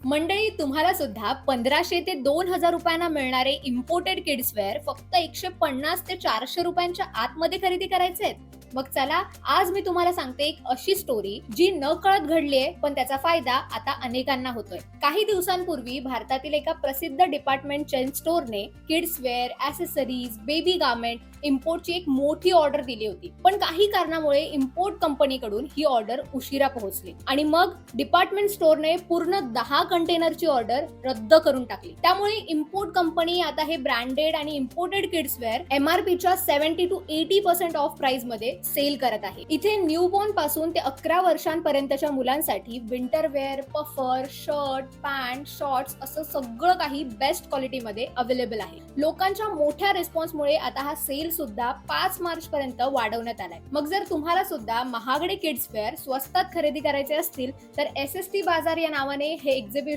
मंडळी, तुम्हाला सुद्धा 1500 ते 2000 रुपयांना मिळणारे इम्पोर्टेड किड्स वेअर फक्त 150 ते 400 रुपयांच्या आतमध्ये खरेदी करायचे आहेत. मग चला, आज मी तुम्हाला सांगते एक अशी स्टोरी जी न कळत घडलीये, पण त्याचा फायदा आता अनेकांना होतोय. काही दिवसांपूर्वी भारतातील एका प्रसिद्ध डिपार्टमेंट चेन स्टोअरने kids wear, accessories, baby garment इम्पोर्टची एक मोठी ऑर्डर दिली होती. पण काही कारणामुळे इम्पोर्ट कंपनीकडून ही ऑर्डर उशिरा पोहोचली आणि मग डिपार्टमेंट स्टोअरने पूर्ण 10 कंटेनरची ऑर्डर रद्द करून टाकली. त्यामुळे इम्पोर्ट कंपनी आता हे ब्रँडेड आणि इम्पोर्टेड किड्स वेअर MRPच्या 70 to 80% ऑफ प्राइस मध्ये सेल करत आहे. इथे न्यूबॉर्न पासून ते 11 वर्षांपर्यंतच्या मुलांसाठी winter wear, puffer, shirt, pant, shorts असं सगळं काही बेस्ट क्वालिटीमध्ये अवेलेबल आहे. लोकांच्या मोठ्या रिस्पॉन्समुळे आता हा सेल सुद्धा 5 मार्च पर्यंत वाढवण्यात आलाय. मग जर तुम्हाला सुद्धा महागडे किड्स वेअर स्वस्तात खरेदी करायचे असतील तर SST बाजार या नावाने हे एक्झिबिशन